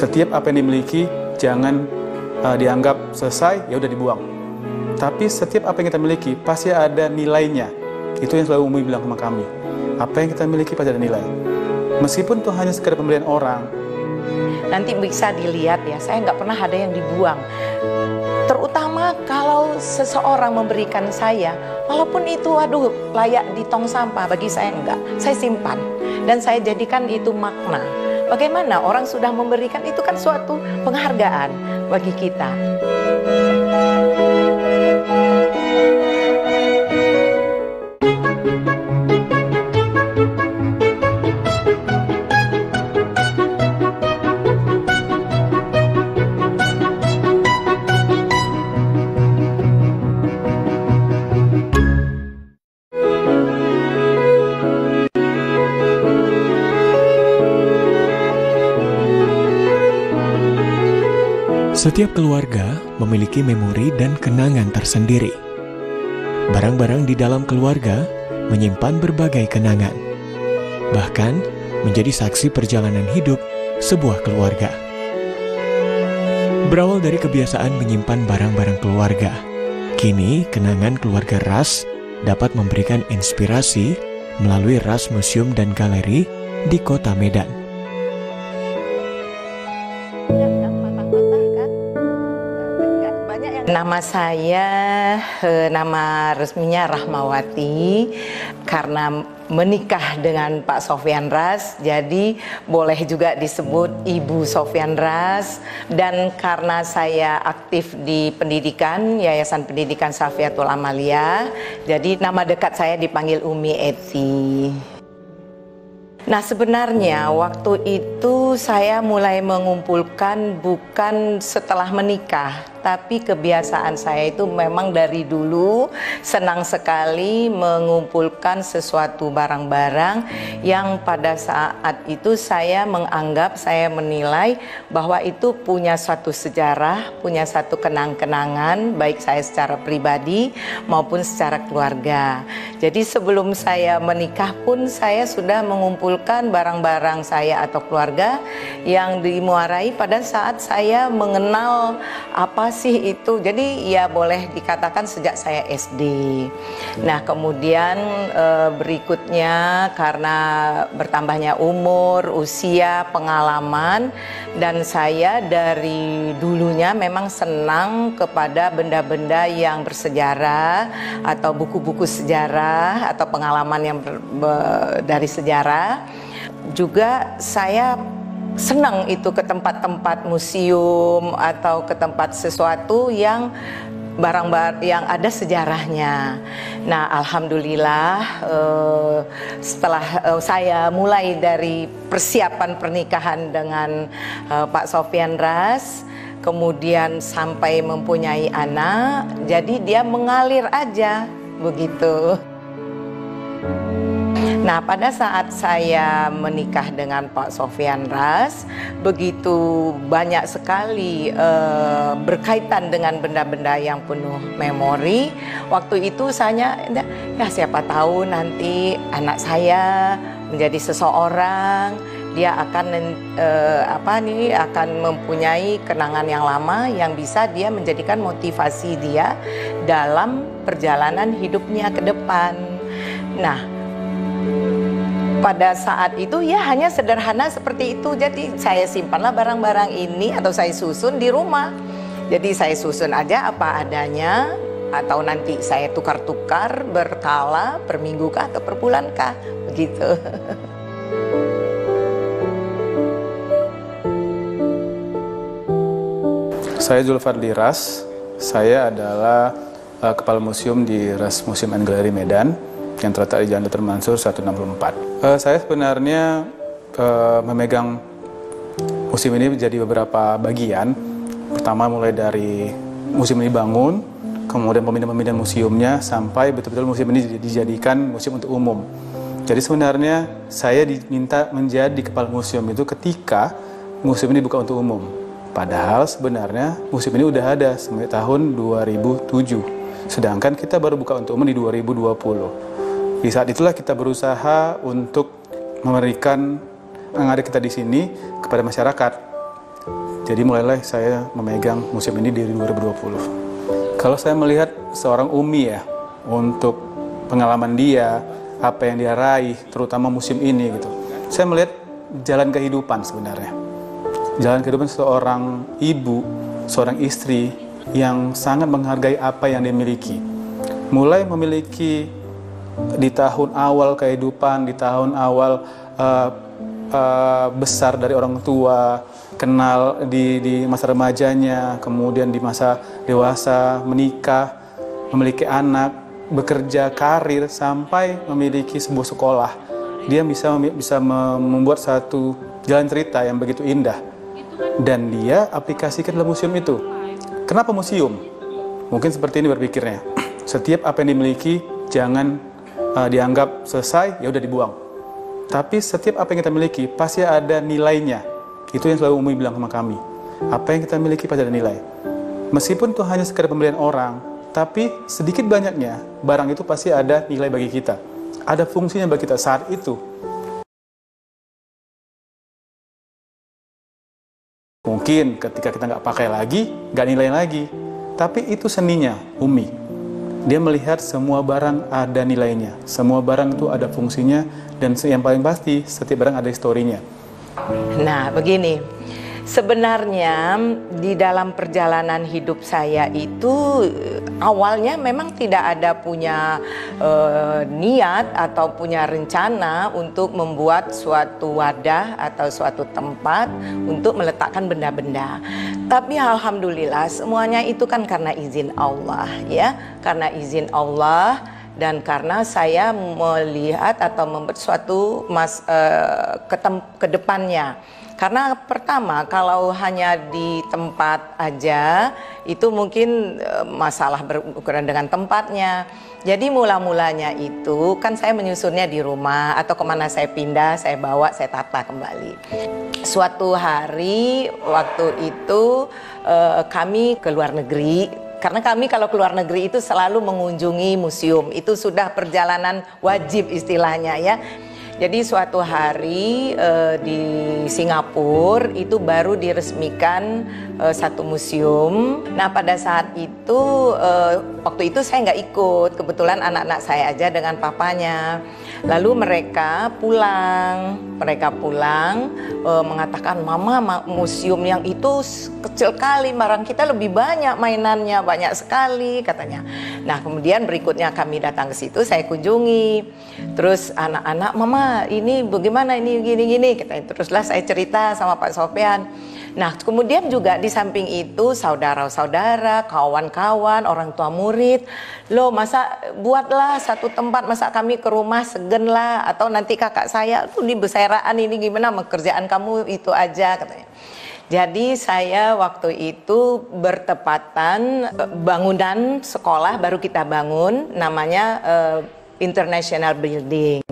Setiap apa yang dimiliki jangan dianggap selesai, ya udah dibuang. Tapi setiap apa yang kita miliki pasti ada nilainya. Itu yang selalu Umi bilang sama kami. Apa yang kita miliki pasti ada nilai. Meskipun itu hanya sekedar pemberian orang. Nanti bisa dilihat ya, saya nggak pernah ada yang dibuang. Terutama kalau seseorang memberikan saya, walaupun itu aduh layak di tong sampah, bagi saya enggak. Saya simpan dan saya jadikan itu makna. Bagaimana orang sudah memberikan, itu kan suatu penghargaan bagi kita. Setiap keluarga memiliki memori dan kenangan tersendiri. Barang-barang di dalam keluarga menyimpan berbagai kenangan, bahkan menjadi saksi perjalanan hidup sebuah keluarga. Berawal dari kebiasaan menyimpan barang-barang keluarga, kini kenangan keluarga Ras dapat memberikan inspirasi melalui Ras Museum dan Galeri di Kota Medan. Nama saya, nama resminya Rahmawati. Karena menikah dengan Pak Sofyan Ras, jadi boleh juga disebut Ibu Sofyan Ras. Dan karena saya aktif di pendidikan, Yayasan Pendidikan Safiatul Amalia, jadi nama dekat saya dipanggil Umi Eti. Nah, sebenarnya waktu itu saya mulai mengumpulkan bukan setelah menikah, tapi kebiasaan saya itu memang dari dulu senang sekali mengumpulkan sesuatu barang-barang yang pada saat itu saya menganggap, saya menilai bahwa itu punya suatu sejarah, punya satu kenang-kenangan, baik saya secara pribadi maupun secara keluarga. Jadi sebelum saya menikah pun saya sudah mengumpulkan barang-barang saya atau keluarga yang dimuarai pada saat saya mengenal apa sih itu. Jadi ya boleh dikatakan sejak saya SD. Nah, kemudian berikutnya karena bertambahnya umur, usia, pengalaman, dan saya dari dulunya memang senang kepada benda-benda yang bersejarah atau buku-buku sejarah atau pengalaman yang dari sejarah. Juga saya senang itu ke tempat-tempat museum atau ke tempat sesuatu yang barang-barang yang ada sejarahnya. Nah, alhamdulillah setelah saya mulai dari persiapan pernikahan dengan Pak Sofyan Ras, kemudian sampai mempunyai anak, jadi dia mengalir aja begitu. Nah, pada saat saya menikah dengan Pak Sofyan Ras, begitu banyak sekali berkaitan dengan benda-benda yang penuh memori. Waktu itu saya, ya siapa tahu nanti anak saya menjadi seseorang, dia akan akan mempunyai kenangan yang lama yang bisa dia menjadikan motivasi dia dalam perjalanan hidupnya ke depan. Nah, pada saat itu ya hanya sederhana seperti itu. Jadi saya simpanlah barang-barang ini atau saya susun di rumah. Jadi saya susun aja apa adanya, atau nanti saya tukar-tukar berkala, per minggu kah atau per bulan kah, begitu. Saya Zulfadli Ras. Saya adalah Kepala Museum di Ras Museum and Galeri Medan yang terletak di Jalan Dr. Mansur 164. Saya sebenarnya memegang museum ini menjadi beberapa bagian. Pertama mulai dari museum ini dibangun, kemudian pemindahan museumnya, sampai betul-betul museum ini dijadikan museum untuk umum. Jadi sebenarnya saya diminta menjadi kepala museum itu ketika museum ini dibuka untuk umum. Padahal sebenarnya museum ini udah ada sampai tahun 2007. Sedangkan kita baru buka untuk umum di 2020. Di saat itulah kita berusaha untuk memberikan yang ada kita di sini kepada masyarakat. Jadi mulailah saya memegang museum ini dari 2020. Kalau saya melihat seorang Umi ya, untuk pengalaman dia, apa yang dia raih, terutama museum ini gitu. Saya melihat jalan kehidupan sebenarnya. Jalan kehidupan seorang ibu, seorang istri yang sangat menghargai apa yang dia miliki. Mulai memiliki di tahun awal kehidupan, di tahun awal besar dari orang tua, kenal di masa remajanya, kemudian di masa dewasa, menikah, memiliki anak, bekerja, karir, sampai memiliki sebuah sekolah. Dia bisa membuat satu jalan cerita yang begitu indah. Dan dia aplikasikan dalam museum itu. Kenapa museum? Mungkin seperti ini berpikirnya. Setiap apa yang dimiliki jangan dianggap selesai, ya udah dibuang. Tapi setiap apa yang kita miliki pasti ada nilainya. Itu yang selalu Umi bilang sama kami. Apa yang kita miliki pasti ada nilai. Meskipun itu hanya sekedar pembelian orang, tapi sedikit banyaknya barang itu pasti ada nilai bagi kita. Ada fungsinya bagi kita saat itu. Mungkin ketika kita nggak pakai lagi, nggak nilai lagi. Tapi itu seninya Umi. Dia melihat semua barang ada nilainya. Semua barang itu ada fungsinya. Dan yang paling pasti, setiap barang ada historinya. Nah, begini. Sebenarnya di dalam perjalanan hidup saya itu awalnya memang tidak ada punya niat atau punya rencana untuk membuat suatu wadah atau suatu tempat untuk meletakkan benda-benda. Tapi alhamdulillah semuanya itu kan karena izin Allah ya, karena izin Allah. Dan karena saya melihat atau membuat suatu ke depannya. Karena pertama kalau hanya di tempat aja itu mungkin masalah berukuran dengan tempatnya. Jadi mula-mulanya itu kan saya menyusunnya di rumah atau kemana saya pindah, saya bawa, saya tata kembali. Suatu hari waktu itu kami ke luar negeri. Karena kami kalau keluar negeri itu selalu mengunjungi museum. Itu sudah perjalanan wajib istilahnya ya. Jadi suatu hari di Singapura itu baru diresmikan satu museum. Nah pada saat itu, waktu itu saya nggak ikut. Kebetulan anak-anak saya aja dengan papanya. Lalu mereka pulang mengatakan, Mama museum yang itu kecil kali, barang kita lebih banyak mainannya, banyak sekali katanya. Nah kemudian berikutnya kami datang ke situ, saya kunjungi. Terus anak-anak, Mama ini bagaimana ini gini-gini katanya. Teruslah saya cerita sama Pak Sofyan. Nah kemudian juga di samping itu saudara-saudara, kawan-kawan, orang tua murid, loh masa buatlah satu tempat, masa kami ke rumah segen lah, atau nanti kakak saya tuh di beseraan ini gimana, kerjaan kamu itu aja katanya. Jadi saya waktu itu bertepatan bangunan sekolah baru kita bangun, namanya International Building.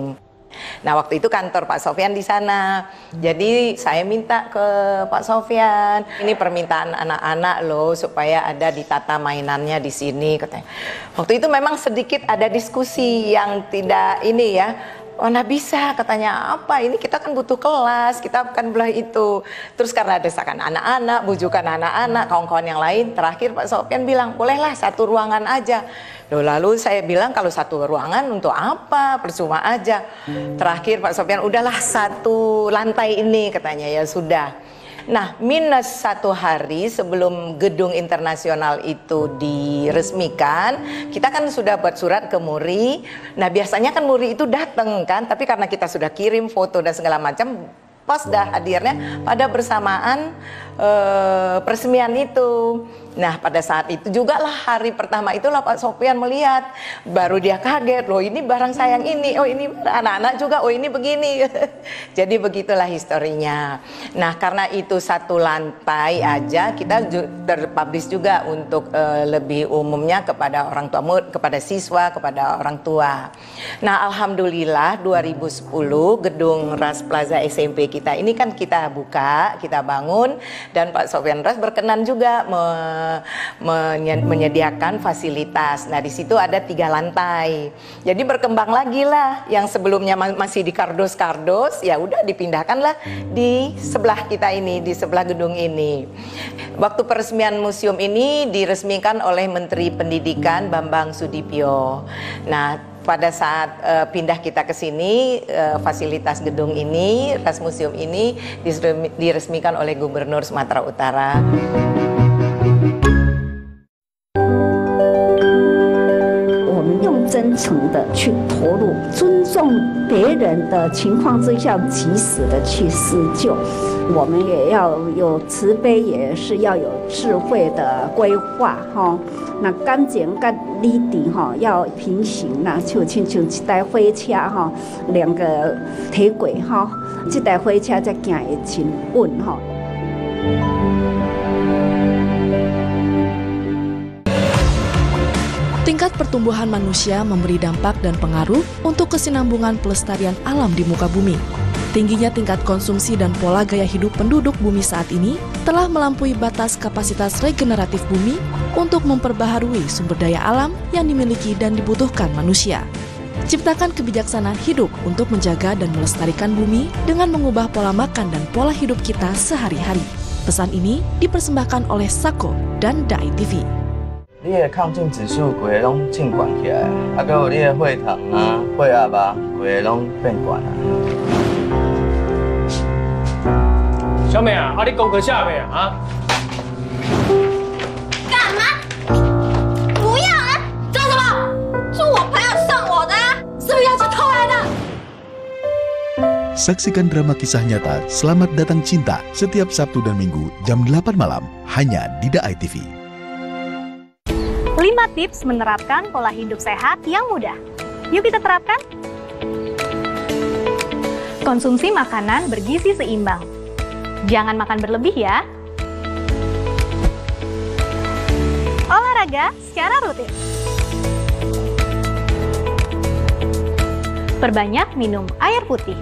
Nah waktu itu kantor Pak Sofyan di sana. Jadi saya minta ke Pak Sofyan, ini permintaan anak-anak loh supaya ada ditata mainannya di sini katanya. Waktu itu memang sedikit ada diskusi yang tidak ini ya. Oh nah bisa katanya, apa ini kita kan butuh kelas, kita kan belah itu. Terus karena desakan anak-anak, bujukan anak-anak, kawan-kawan yang lain, terakhir Pak Sofyan bilang bolehlah satu ruangan aja. Loh, lalu saya bilang kalau satu ruangan untuk apa, percuma aja. Terakhir Pak Sofyan udahlah satu lantai ini katanya, ya sudah. Nah, minus satu hari sebelum gedung internasional itu diresmikan, kita kan sudah buat surat ke Muri. Nah, biasanya kan Muri itu datang kan, tapi karena kita sudah kirim foto dan segala macam, pas dah hadirnya pada bersamaan peresmian itu. Nah pada saat itu juga lah hari pertama itulah Pak Sofyan melihat, baru dia kaget, loh ini barang saya yang ini, oh ini anak-anak juga, oh ini begini. Jadi begitulah historinya. Nah karena itu satu lantai aja, kita terpublish juga untuk lebih umumnya kepada orang tua, kepada siswa, kepada orang tua. Nah alhamdulillah 2010 gedung Ras Plaza SMP kita ini kan kita buka, kita bangun. Dan Pak Sofyan Ras berkenan juga menyediakan fasilitas. Nah, di situ ada 3 lantai. Jadi berkembang lagi lah, yang sebelumnya masih di kardus-kardus, ya udah dipindahkanlah di sebelah kita ini, di sebelah gedung ini. Waktu peresmian museum ini diresmikan oleh Menteri Pendidikan Bambang Sudipyo. Nah, pada saat pindah kita ke sini, fasilitas gedung ini, Ras Museum ini diresmikan oleh Gubernur Sumatera Utara. 真诚的去投入，尊重别人的情况之下，及时的去施救。我们也要有慈悲，也是要有智慧的规划哈。那感情跟理智哈要平行啦，就亲像一台火车哈，2个铁轨哈，这台火车才行会真稳哈。 Tingkat pertumbuhan manusia memberi dampak dan pengaruh untuk kesinambungan pelestarian alam di muka bumi. Tingginya tingkat konsumsi dan pola gaya hidup penduduk bumi saat ini telah melampaui batas kapasitas regeneratif bumi untuk memperbaharui sumber daya alam yang dimiliki dan dibutuhkan manusia. Ciptakan kebijaksanaan hidup untuk menjaga dan melestarikan bumi dengan mengubah pola makan dan pola hidup kita sehari-hari. Pesan ini dipersembahkan oleh SAKO dan DAI TV. 你的抗菌指数规个拢正悬起来，还有你的血糖啊、血压啊，规个拢变悬啊。小美啊，你功课下没啊？干嘛？不要啊！装什么？是我朋友送我的啊，是不是要去偷来的？ Saksikan drama kisah nyata Selamat Datang Cinta setiap Sabtu dan Minggu jam 8 malam hanya di DAI TV. 5 tips menerapkan pola hidup sehat yang mudah. Yuk kita terapkan. Konsumsi makanan bergizi seimbang. Jangan makan berlebih ya. Olahraga secara rutin. Perbanyak minum air putih.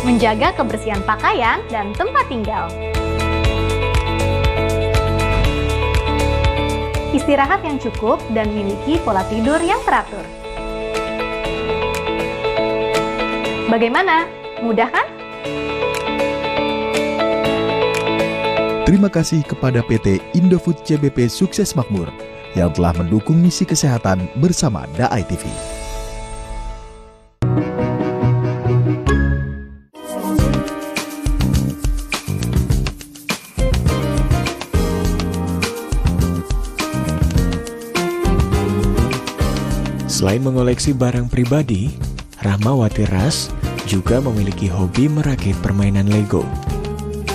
Menjaga kebersihan pakaian dan tempat tinggal. Istirahat yang cukup dan miliki pola tidur yang teratur. Bagaimana? Mudah kan? Terima kasih kepada PT Indofood CBP Sukses Makmur yang telah mendukung misi kesehatan bersama DAI TV. Selain mengoleksi barang pribadi, Rahmawati Ras juga memiliki hobi merakit permainan Lego.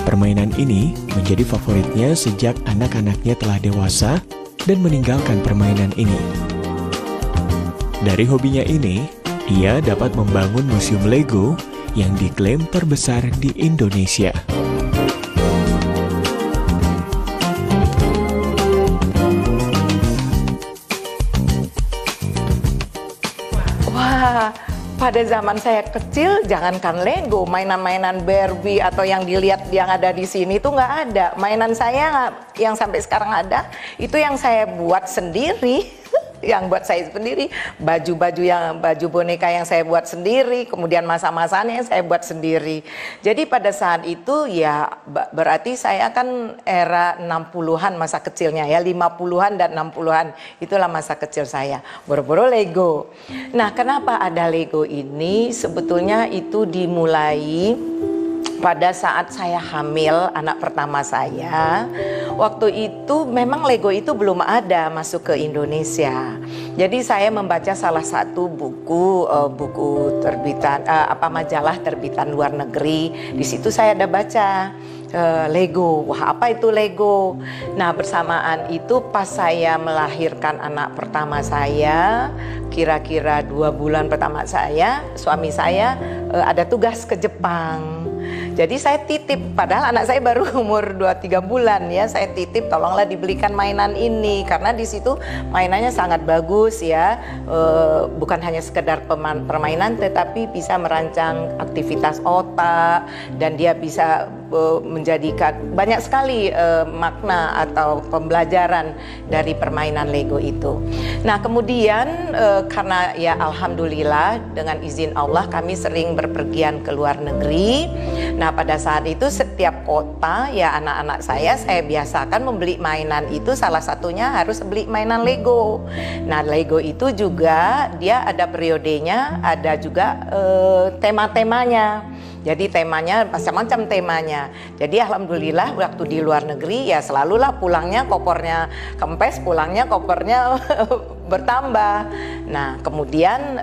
Permainan ini menjadi favoritnya sejak anak-anaknya telah dewasa dan meninggalkan permainan ini. Dari hobinya ini, ia dapat membangun museum Lego yang diklaim terbesar di Indonesia. Pada zaman saya kecil, jangankan Lego, mainan-mainan Barbie atau yang dilihat yang ada di sini itu nggak ada. Mainan saya yang sampai sekarang ada, itu yang saya buat sendiri. Yang buat saya sendiri, baju boneka yang saya buat sendiri, kemudian masa-masanya yang saya buat sendiri. Jadi pada saat itu ya berarti saya kan era 60-an masa kecilnya ya, 50-an dan 60-an itulah masa kecil saya. Boro-boro Lego. Nah, kenapa ada Lego ini? Sebetulnya itu dimulai pada saat saya hamil anak pertama saya. Waktu itu memang Lego itu belum ada masuk ke Indonesia. Jadi saya membaca salah satu buku terbitan majalah terbitan luar negeri. Di situ saya ada baca Lego. Wah, apa itu Lego? Nah, bersamaan itu pas saya melahirkan anak pertama saya, kira-kira 2 bulan pertama saya, suami saya ada tugas ke Jepang. Jadi saya titip, padahal anak saya baru umur 2-3 bulan ya, saya titip tolonglah dibelikan mainan ini karena di situ mainannya sangat bagus ya, bukan hanya sekedar permainan tetapi bisa merancang aktivitas otak dan dia bisa menjadikan banyak sekali makna atau pembelajaran dari permainan Lego itu. Nah kemudian karena ya alhamdulillah dengan izin Allah kami sering berpergian ke luar negeri. Nah pada saat itu setiap kota ya anak-anak saya biasakan membeli mainan itu, salah satunya harus beli mainan Lego. Nah Lego itu juga dia ada periodenya, ada juga tema-temanya. Jadi temanya macam-macam temanya. Jadi alhamdulillah waktu di luar negeri ya selalulah pulangnya kopernya kempes, pulangnya kopernya bertambah. Nah kemudian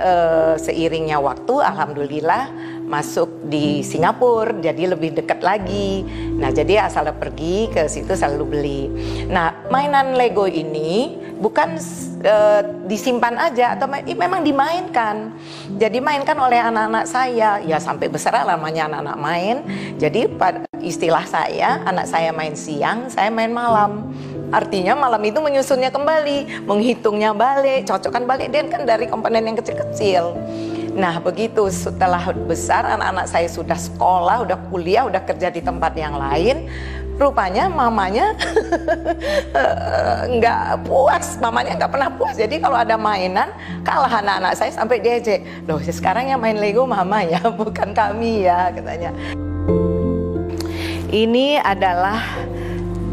seiringnya waktu alhamdulillah masuk di Singapura jadi lebih dekat lagi. Nah jadi asal pergi ke situ selalu beli. Nah mainan Lego ini bukan disimpan aja atau memang dimainkan. Jadi mainkan oleh anak-anak saya ya sampai besar namanya anak-anak main. Jadi istilah saya anak saya main siang, saya main malam. Artinya malam itu menyusunnya kembali, menghitungnya balik, cocokkan balik dia kan dari komponen yang kecil-kecil. Nah begitu setelah besar anak-anak saya sudah sekolah, udah kuliah, udah kerja di tempat yang lain, rupanya mamanya nggak puas, mamanya nggak pernah puas. Jadi kalau ada mainan kalah anak-anak saya sampai diejek, loh sekarang yang main Lego mama ya bukan kami ya katanya. Ini adalah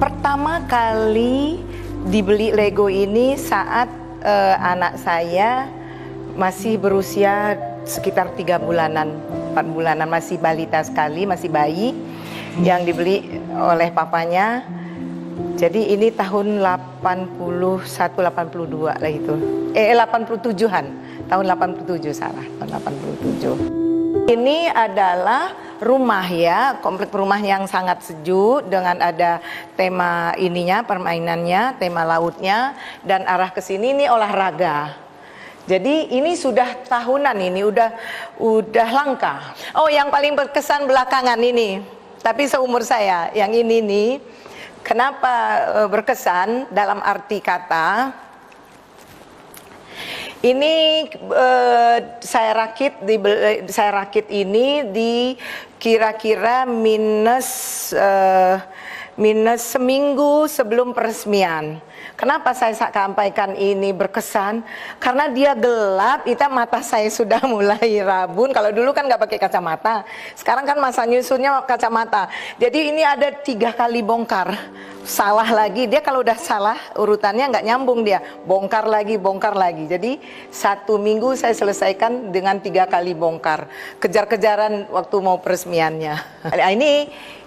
pertama kali dibeli Lego ini saat anak saya masih berusia sekitar 3 bulanan, 4 bulanan, masih balita sekali, masih bayi, yang dibeli oleh papanya. Jadi ini tahun 81, 82 lah itu. 87-an, tahun 87 salah, tahun 87. Ini adalah rumah ya, komplek rumah yang sangat sejuk dengan ada tema ininya, permainannya, tema lautnya, dan arah ke sini ini olahraga. Jadi ini sudah tahunan, ini udah langka. Oh yang paling berkesan belakangan ini, tapi seumur saya, yang ini nih, kenapa berkesan dalam arti kata, ini saya rakit ini di kira-kira minus seminggu sebelum peresmian. Kenapa saya sampaikan ini berkesan? Karena dia gelap, mata saya sudah mulai rabun. Kalau dulu kan nggak pakai kacamata, sekarang kan masa nyusunnya kacamata. Jadi ini ada 3 kali bongkar. Salah lagi, dia kalau udah salah urutannya nggak nyambung dia. Bongkar lagi. Jadi 1 minggu saya selesaikan dengan 3 kali bongkar. Kejar-kejaran waktu mau peresmiannya.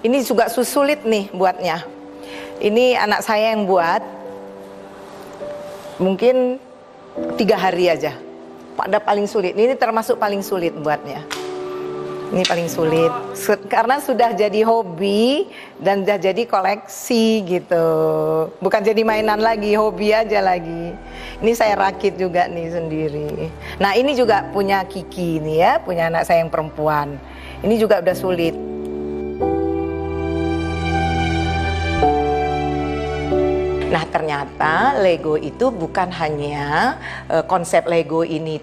Ini juga sulit nih buatnya. Ini anak saya yang buat. Mungkin 3 hari aja. Pada paling sulit. Ini termasuk paling sulit buatnya. Ini paling sulit. Karena sudah jadi hobi dan sudah jadi koleksi gitu. Bukan jadi mainan lagi, hobi aja lagi. Ini saya rakit juga nih sendiri. Nah ini juga punya Kiki nih ya, punya anak saya yang perempuan. Ini juga udah sulit. Nah ternyata Lego itu bukan hanya konsep Lego ini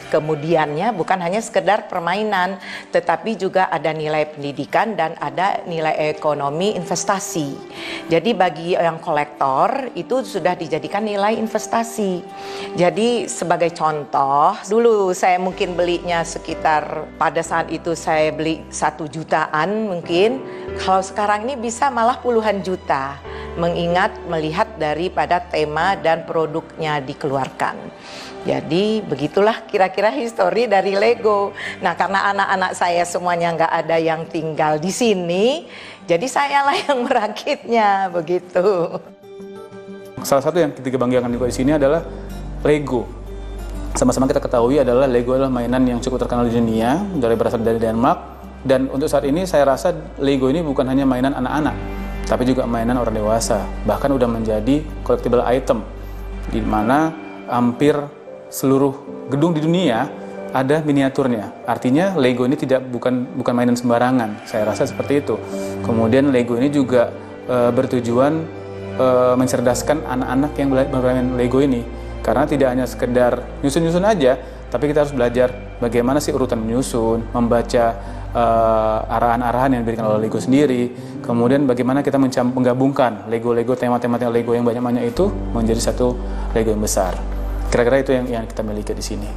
kemudiannya bukan hanya sekedar permainan, tetapi juga ada nilai pendidikan dan ada nilai ekonomi investasi. Jadi bagi yang kolektor itu sudah dijadikan nilai investasi. Jadi sebagai contoh, dulu saya mungkin belinya sekitar pada saat itu saya beli 1 jutaan mungkin. Kalau sekarang ini bisa malah puluhan juta. Melihat daripada tema dan produknya dikeluarkan. Jadi begitulah kira-kira histori dari Lego. Nah karena anak-anak saya semuanya nggak ada yang tinggal di sini, jadi sayalah yang merakitnya begitu. Salah satu yang kita banggakan juga di sini adalah Lego. Sama-sama kita ketahui adalah Lego adalah mainan yang cukup terkenal di dunia, berasal dari Denmark. Dan untuk saat ini saya rasa Lego ini bukan hanya mainan anak-anak, tapi juga mainan orang dewasa, bahkan udah menjadi collectible item, di mana hampir seluruh gedung di dunia ada miniaturnya. Artinya Lego ini bukan mainan sembarangan. Saya rasa seperti itu. Kemudian Lego ini juga bertujuan mencerdaskan anak-anak yang bermain Lego ini. Karena tidak hanya sekedar nyusun-nyusun aja, tapi kita harus belajar bagaimana sih urutan menyusun, membaca arahan-arahan yang diberikan oleh Lego sendiri. Kemudian bagaimana kita menggabungkan Lego-Lego, tema-tema Lego yang banyak-banyak itu menjadi satu Lego yang besar. Kira-kira itu yang kita miliki di sini.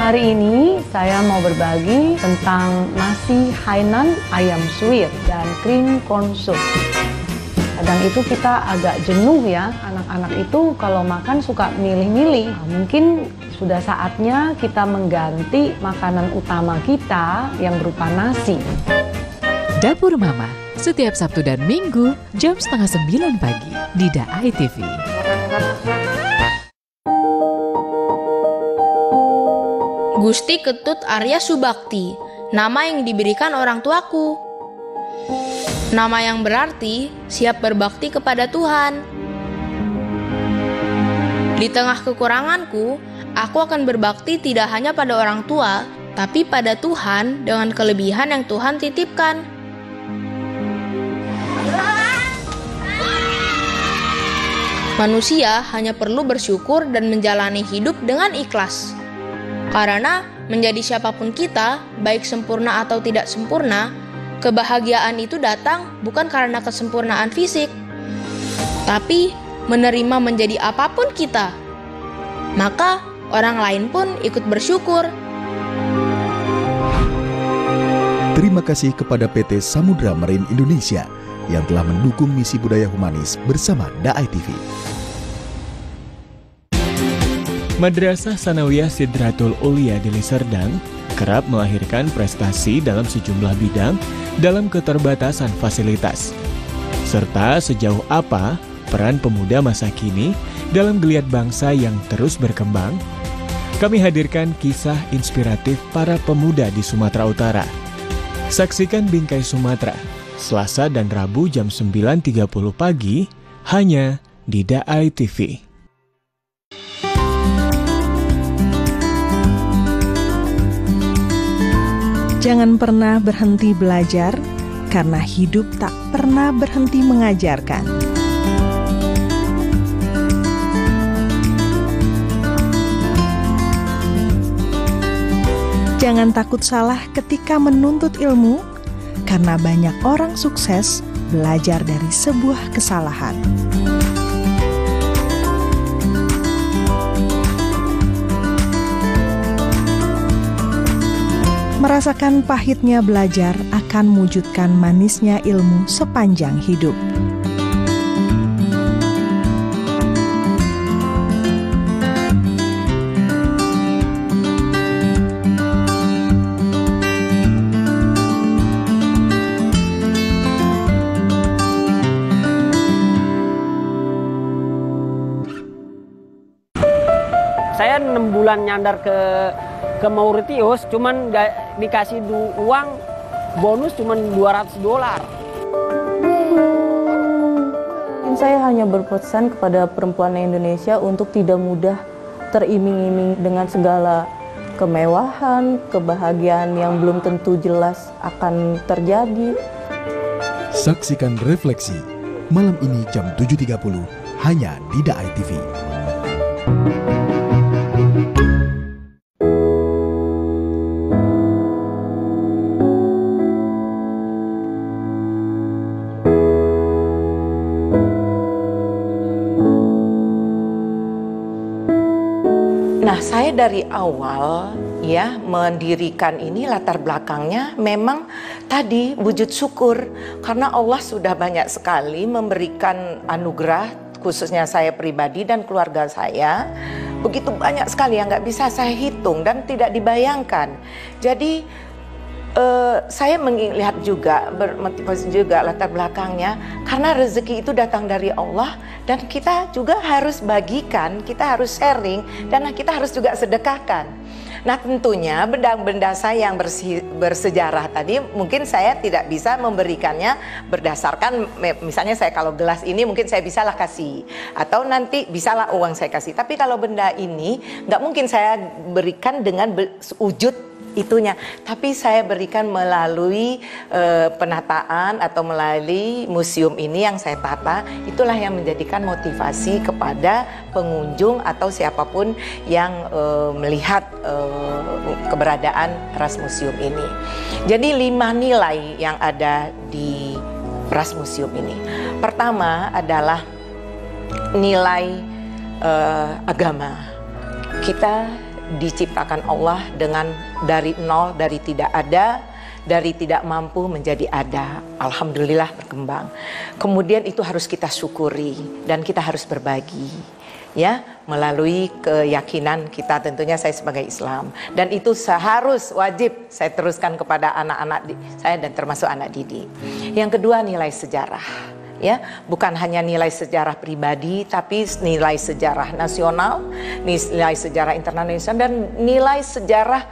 Hari ini saya mau berbagi tentang nasi Hainan ayam suwir dan cream corn soup. Kadang itu kita agak jenuh ya, anak-anak itu kalau makan suka milih-milih. Nah, mungkin sudah saatnya kita mengganti makanan utama kita yang berupa nasi. Dapur Mama, setiap Sabtu dan Minggu jam 8:30 pagi di DAI TV. Gusti Ketut Arya Subakti, nama yang diberikan orang tuaku. Nama yang berarti siap berbakti kepada Tuhan. Di tengah kekuranganku, aku akan berbakti tidak hanya pada orang tua, tapi pada Tuhan dengan kelebihan yang Tuhan titipkan. Manusia hanya perlu bersyukur dan menjalani hidup dengan ikhlas. Karena menjadi siapapun kita, baik sempurna atau tidak sempurna, kebahagiaan itu datang bukan karena kesempurnaan fisik, tapi menerima menjadi apapun kita. Maka orang lain pun ikut bersyukur. Terima kasih kepada PT Samudra Marine Indonesia yang telah mendukung misi budaya humanis bersama DAI TV. Madrasah Sanawiyah Sidratul Ulia di Liserdang kerap melahirkan prestasi dalam sejumlah bidang dalam keterbatasan fasilitas. Serta sejauh apa peran pemuda masa kini dalam geliat bangsa yang terus berkembang. Kami hadirkan kisah inspiratif para pemuda di Sumatera Utara. Saksikan Bingkai Sumatera, Selasa dan Rabu jam 9.30 pagi, hanya di DAI TV. Jangan pernah berhenti belajar, karena hidup tak pernah berhenti mengajarkan. Jangan takut salah ketika menuntut ilmu, karena banyak orang sukses belajar dari sebuah kesalahan. Merasakan pahitnya belajar akan mewujudkan manisnya ilmu sepanjang hidup. Saya 6 bulan nyandar ke Mauritius, cuman dikasih uang bonus cuman $200. Saya hanya berpesan kepada perempuan Indonesia untuk tidak mudah teriming-iming dengan segala kemewahan, kebahagiaan yang belum tentu jelas akan terjadi. Saksikan Refleksi malam ini jam 7.30 hanya di DAI TV. Nah, saya dari awal ya mendirikan ini latar belakangnya memang tadi wujud syukur karena Allah sudah banyak sekali memberikan anugerah, khususnya saya pribadi dan keluarga saya, begitu banyak sekali yang nggak bisa saya hitung dan tidak dibayangkan. Jadi saya melihat juga, bermotivasi juga latar belakangnya karena rezeki itu datang dari Allah dan kita juga harus bagikan, kita harus sharing dan kita harus juga sedekahkan. Nah tentunya benda-benda saya yang bersejarah tadi mungkin saya tidak bisa memberikannya berdasarkan, misalnya saya kalau gelas ini mungkin saya bisalah kasih, atau nanti bisalah uang saya kasih. Tapi kalau benda ini nggak mungkin saya berikan dengan wujud itunya, tapi saya berikan melalui penataan atau melalui museum ini yang saya tata. Itulah yang menjadikan motivasi kepada pengunjung atau siapapun yang melihat keberadaan Ras Museum ini. Jadi 5 nilai yang ada di Ras Museum ini. Pertama adalah nilai agama. Kita diciptakan Allah dengan dari nol, dari tidak ada, dari tidak mampu menjadi ada. Alhamdulillah berkembang. Kemudian itu harus kita syukuri dan kita harus berbagi, ya, melalui keyakinan kita, tentunya saya sebagai Islam, dan itu seharus wajib saya teruskan kepada anak-anak saya dan termasuk anak didik. Yang kedua, nilai sejarah. Ya, bukan hanya nilai sejarah pribadi, tapi nilai sejarah nasional, nilai sejarah internasional, dan nilai sejarah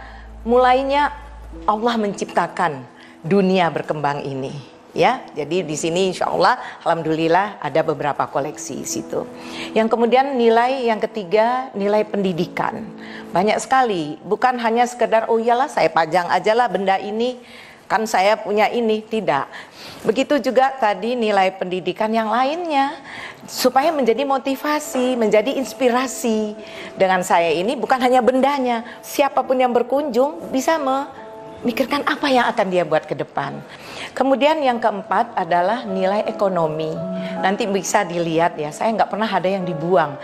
mulainya Allah menciptakan dunia berkembang ini. Ya, jadi di sini insya Allah, alhamdulillah ada beberapa koleksi di situ. Yang kemudian nilai yang ketiga, nilai pendidikan. Banyak sekali, bukan hanya sekedar oh iyalah saya pajang aja lah benda ini, kan saya punya ini, tidak. Begitu juga tadi nilai pendidikan yang lainnya, supaya menjadi motivasi, menjadi inspirasi. Dengan saya ini bukan hanya bendanya, siapapun yang berkunjung bisa memikirkan apa yang akan dia buat ke depan. Kemudian yang keempat adalah nilai ekonomi. Nanti bisa dilihat ya, saya nggak pernah ada yang dibuang.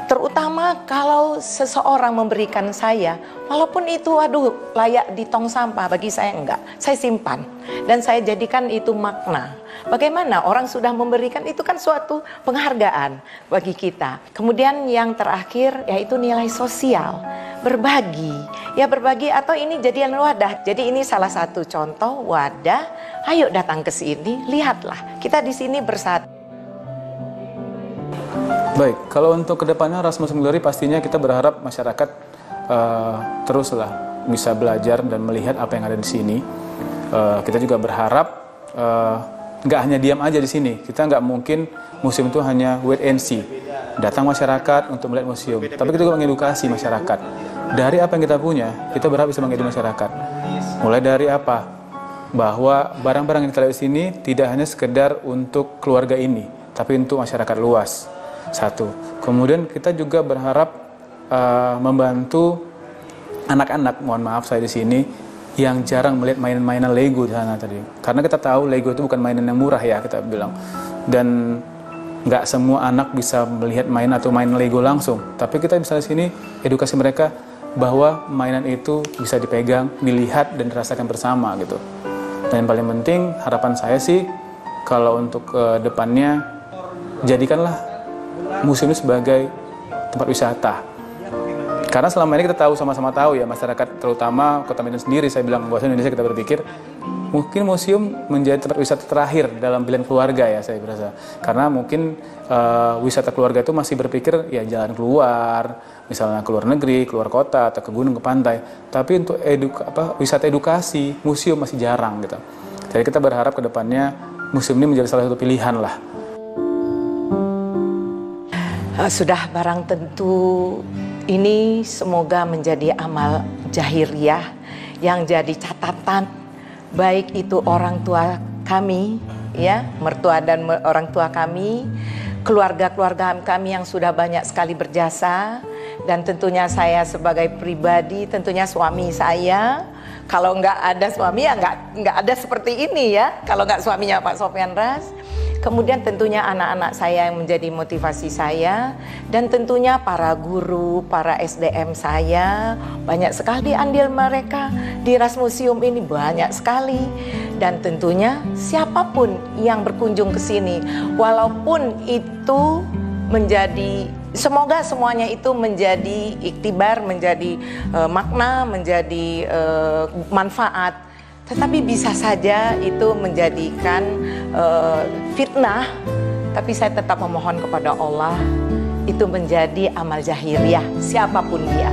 Terutama kalau seseorang memberikan saya, walaupun itu aduh layak di tong sampah, bagi saya enggak. Saya simpan dan saya jadikan itu makna. Bagaimana orang sudah memberikan, itu kan suatu penghargaan bagi kita. Kemudian yang terakhir yaitu nilai sosial, berbagi. Ya berbagi atau ini jadian wadah. Jadi ini salah satu contoh wadah. Ayo datang ke sini, lihatlah. Kita di sini bersatu. Baik, kalau untuk kedepannya Ras Museum Glory pastinya kita berharap masyarakat teruslah bisa belajar dan melihat apa yang ada di sini. Kita juga berharap nggak hanya diam aja di sini. Kita nggak mungkin museum itu hanya wait and see. Datang masyarakat untuk melihat museum, tapi kita juga mengedukasi masyarakat. Dari apa yang kita punya, kita berharap bisa mengedukasi masyarakat. Mulai dari apa? Bahwa barang-barang yang kita lihat di sini tidak hanya sekedar untuk keluarga ini, tapi untuk masyarakat luas. Satu. Kemudian kita juga berharap membantu anak-anak, mohon maaf saya di sini, yang jarang melihat mainan-mainan Lego di sana tadi. Karena kita tahu Lego itu bukan mainan yang murah ya, kita bilang. Dan nggak semua anak bisa melihat main atau main Lego langsung. Tapi kita bisa di sini edukasi mereka bahwa mainan itu bisa dipegang, dilihat, dan dirasakan bersama gitu. Dan yang paling penting, harapan saya sih, kalau untuk depannya, jadikanlah museum ini sebagai tempat wisata. Karena selama ini kita tahu, sama-sama tahu ya, masyarakat terutama Kota Medan sendiri, saya bilang bahwa Indonesia kita berpikir mungkin museum menjadi tempat wisata terakhir dalam pilihan keluarga ya, saya berasa. Karena mungkin wisata keluarga itu masih berpikir ya jalan keluar, misalnya keluar negeri, keluar kota, atau ke gunung, ke pantai. Tapi untuk wisata edukasi, museum masih jarang gitu. Jadi kita berharap ke depannya museum ini menjadi salah satu pilihan lah. Sudah barang tentu ini semoga menjadi amal jahiliyah yang jadi catatan, baik itu orang tua kami, ya, mertua dan orang tua kami, keluarga-keluarga kami yang sudah banyak sekali berjasa, dan tentunya saya sebagai pribadi, tentunya suami saya. Kalau nggak ada suami ya nggak ada seperti ini ya, kalau nggak suaminya Pak Sofyan Ras. Kemudian tentunya anak-anak saya yang menjadi motivasi saya, dan tentunya para guru, para SDM saya, banyak sekali andil mereka di Ras Museum ini, banyak sekali. Dan tentunya siapapun yang berkunjung ke sini, walaupun itu menjadi, semoga semuanya itu menjadi iktibar, menjadi makna, menjadi manfaat. Tetapi bisa saja itu menjadikan fitnah, tapi saya tetap memohon kepada Allah itu menjadi amal jahiliyah siapapun dia.